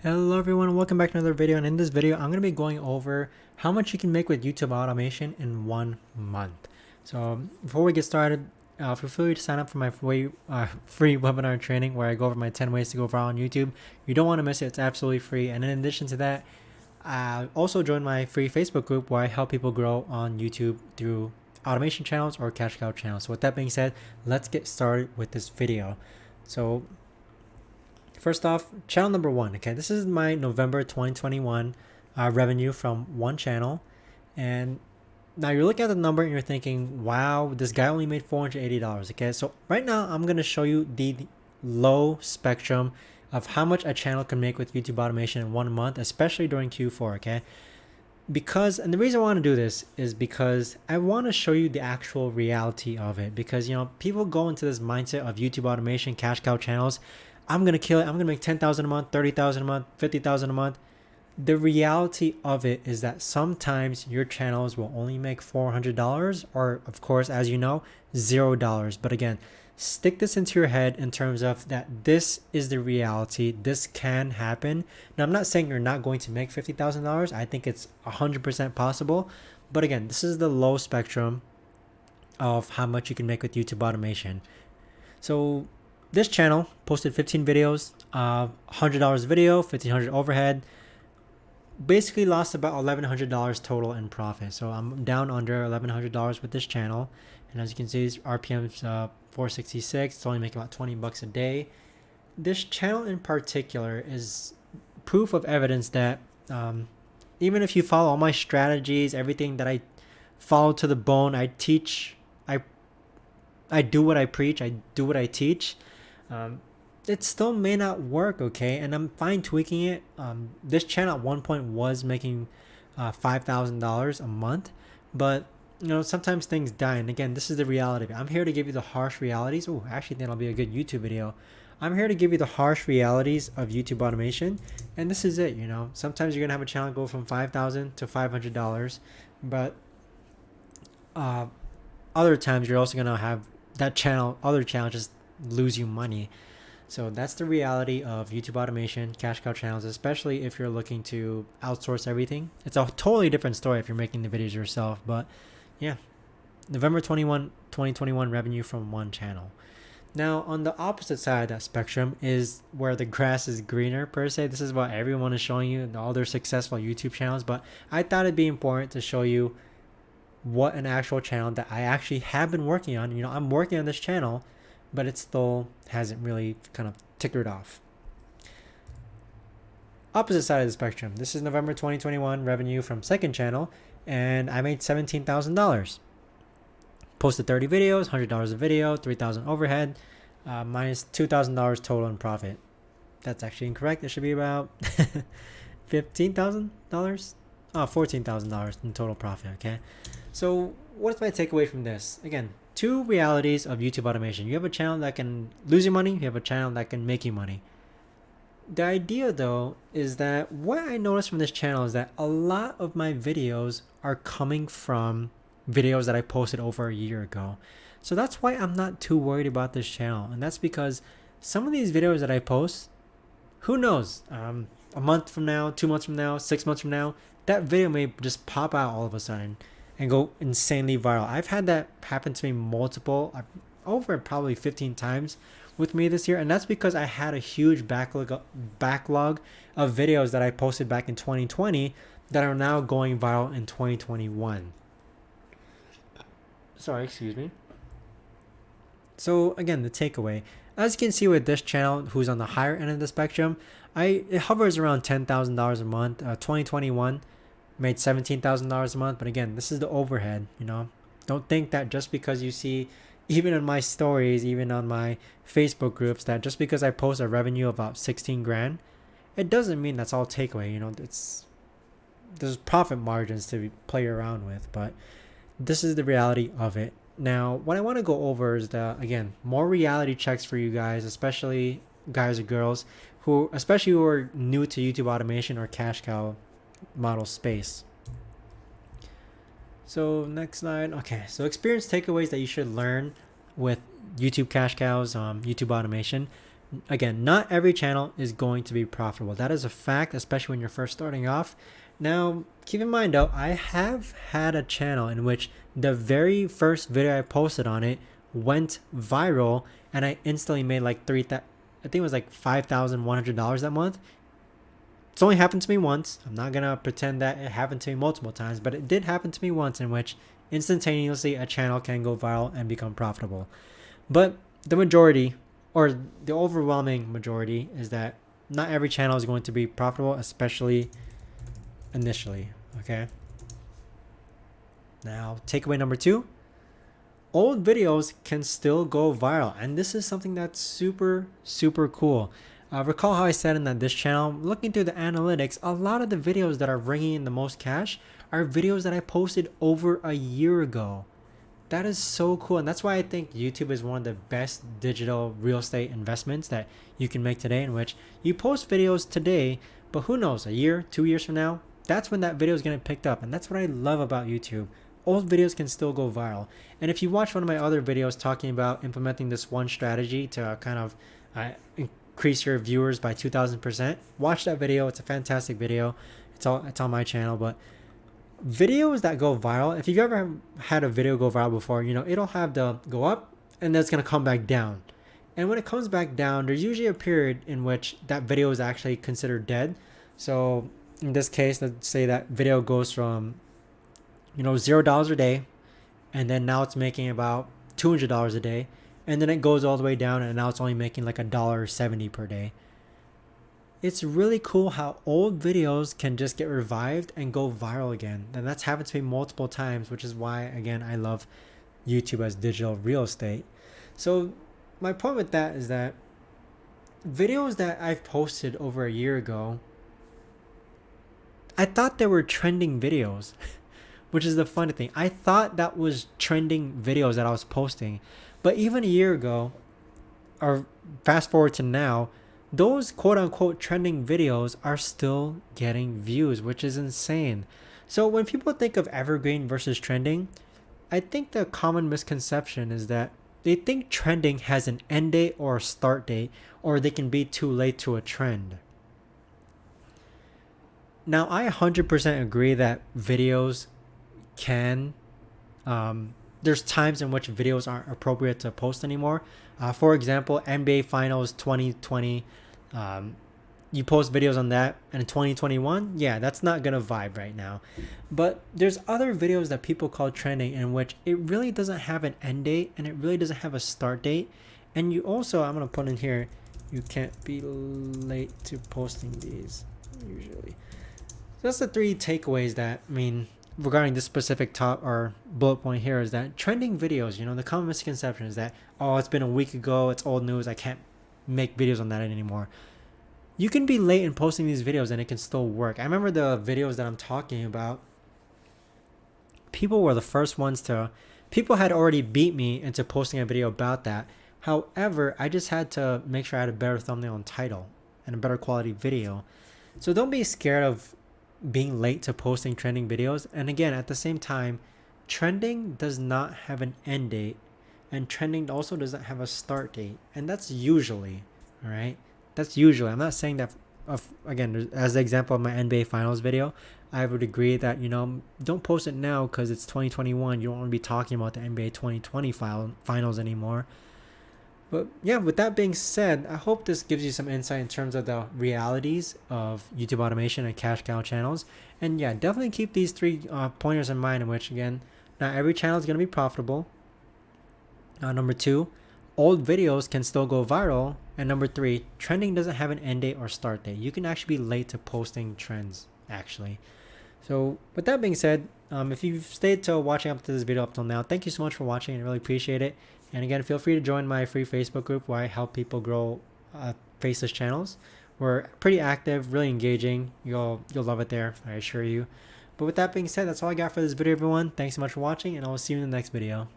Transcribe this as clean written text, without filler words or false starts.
Hello everyone, welcome back to another video, and in this video I'm going to be going over how much you can make with YouTube automation in 1 month. So before we get started, feel free to sign up for my free webinar training where I go over my 10 ways to go viral on YouTube. You don't want to miss it, it's absolutely free. And in addition to that, also join my free Facebook group where I help people grow on YouTube through automation channels or cash cow channels. So with that being said, let's get started with this video. So first off, channel number one. Okay, this is my November 2021 revenue from one channel. And now you're looking at the number and you're thinking, wow, this guy only made $480. Okay, so right now I'm going to show you the low spectrum of how much a channel can make with YouTube automation in 1 month, especially during Q4. Okay, and the reason I want to do this is because I want to show you the actual reality of it. Because people go into this mindset of YouTube automation, cash cow channels. I'm gonna kill it. I'm gonna make 10,000 a month, 30,000 a month, 50,000 a month. The reality of it is that sometimes your channels will only make $400, or of course, as you know, $0. But again, stick this into your head in terms of that this is the reality. This can happen. Now, I'm not saying you're not going to make $50,000. I think it's 100% possible. But again, this is the low spectrum of how much you can make with YouTube automation. So this channel posted 15 videos, $100 a video, $1,500 overhead. Basically lost about $1,100 total in profit. So I'm down under $1,100 with this channel. And as you can see, RPM's 466. It's only making about 20 bucks a day. This channel in particular is proof of evidence that even if you follow all my strategies, everything that I follow to the bone, I teach, I do what I preach, I do what I teach. It still may not work, okay? And I'm fine tweaking it. This channel at one point was making $5,000 a month, but sometimes things die. And again, this is the reality. I'm here to give you the harsh realities. Oh, I actually think it'll be a good YouTube video. I'm here to give you the harsh realities of YouTube automation, and this is it. Sometimes you're gonna have a channel go from $5,000 to $500, but other times you're also gonna have other channel just lose you money. So that's the reality of YouTube automation, cash cow channels, especially if you're looking to outsource everything. It's a totally different story if you're making the videos yourself. But yeah, November 2021 revenue from one channel. Now on the opposite side of that spectrum is where the grass is greener, per se. This is what everyone is showing you, all their successful YouTube channels. But I thought it'd be important to show you what an actual channel that I actually have been working on. I'm working on this channel, but it still hasn't really kind of tickered off. Opposite side of the spectrum. This is November 2021 revenue from second channel, and I made $17,000. Posted 30 videos, $100 a video, $3,000 overhead, minus $2,000 total in profit. That's actually incorrect. It should be about $15,000. $14,000 in total profit. Okay, so what's my takeaway from this? Again, two realities of YouTube automation. You have a channel that can lose you money. You have a channel that can make you money. The idea, though, is that what I noticed from this channel is that a lot of my videos are coming from videos that I posted over a year ago. So that's why I'm not too worried about this channel. And that's because some of these videos that I post, who knows, a month from now, 2 months from now, 6 months from now, that video may just pop out all of a sudden and go insanely viral. I've had that happen to me over probably 15 times with me this year, and that's because I had a huge backlog of videos that I posted back in 2020 that are now going viral in 2021. Sorry, excuse me. So again, the takeaway, as you can see with this channel, who's on the higher end of the spectrum, it hovers around $10,000 a month. 2021 made $17,000 a month, but again, this is the overhead. Don't think that just because you see, even on my stories, even on my Facebook groups, that just because I post a revenue of about 16 grand, it doesn't mean that's all takeaway. There's profit margins to play around with, but this is the reality of it. Now, what I want to go over is again, more reality checks for you guys, especially guys or girls who are new to YouTube automation or cash cow model space. So next slide. Okay, so experience takeaways that you should learn with YouTube cash cows, YouTube automation. Again, not every channel is going to be profitable. That is a fact, especially when you're first starting off. Now, keep in mind though, I have had a channel in which the very first video I posted on it went viral, and I instantly made like I think it was like $5,100 that month. It's only happened to me once. I'm not gonna pretend that it happened to me multiple times, but it did happen to me once, in which instantaneously a channel can go viral and become profitable. But the majority, or the overwhelming majority, is that not every channel is going to be profitable, especially initially. Okay. Now, takeaway number 2, old videos can still go viral, and this is something that's super cool. Recall how I said in that this channel, looking through the analytics, a lot of the videos that are bringing in the most cash are videos that I posted over a year ago. That is so cool, and that's why I think YouTube is one of the best digital real estate investments that you can make today, in which you post videos today, but who knows, a year, 2 years from now, that's when that video is getting picked up. And that's what I love about YouTube. Old videos can still go viral. And if you watch one of my other videos talking about implementing this one strategy to kind of increase your viewers by 2,000%, watch that video. It's a fantastic video. It's on my channel. But videos that go viral, if you've ever had a video go viral before, it'll have the go up and then it's going to come back down. And when it comes back down, there's usually a period in which that video is actually considered dead. So in this case, let's say that video goes from $0 a day, and then now it's making about $200 a day, and then it goes all the way down, and now it's only making like $1.70 per day. It's really cool how old videos can just get revived and go viral again. And that's happened to me multiple times, which is why, again, I love YouTube as digital real estate. So my point with that is that videos that I've posted over a year ago, I thought they were trending videos, which is the funny thing. I thought that was trending videos that I was posting. But even a year ago, or fast forward to now, those quote unquote trending videos are still getting views, which is insane. So when people think of evergreen versus trending, I think the common misconception is that they think trending has an end date or a start date, or they can be too late to a trend. Now, I 100% agree that videos can, there's times in which videos aren't appropriate to post anymore. For example, NBA Finals 2020, you post videos on that, and in 2021, yeah, that's not gonna vibe right now. But there's other videos that people call trending, in which it really doesn't have an end date and it really doesn't have a start date. And you also, I'm gonna put in here, you can't be late to posting these usually. So that's the 3 takeaways that, regarding this specific top or bullet point here, is that trending videos, the common misconception is that, oh, it's been a week ago, it's old news, I can't make videos on that anymore. You can be late in posting these videos and it can still work. I remember the videos that I'm talking about, people were the first ones people had already beat me into posting a video about that. However, I just had to make sure I had a better thumbnail and title and a better quality video. So don't be scared of being late to posting trending videos. And again, at the same time, trending does not have an end date, and trending also doesn't have a start date. And that's usually, all right, that's usually, I'm not saying that again, as the example of my NBA Finals video, I would agree that don't post it now because it's 2021, you don't want to be talking about the NBA 2020 finals anymore. But yeah, with that being said, I hope this gives you some insight in terms of the realities of YouTube automation and cash cow channels. And yeah, definitely keep these 3 pointers in mind, in which, again, not every channel is going to be profitable. Number 2, old videos can still go viral. And number 3, trending doesn't have an end date or start date. You can actually be late to posting trends, actually. So with that being said, if you've stayed to watching up to this video up till now, thank you so much for watching. I really appreciate it. And again, feel free to join my free Facebook group where I help people grow faceless channels. We're pretty active, really engaging. You'll love it there, I assure you. But with that being said, that's all I got for this video, everyone. Thanks so much for watching, and I will see you in the next video.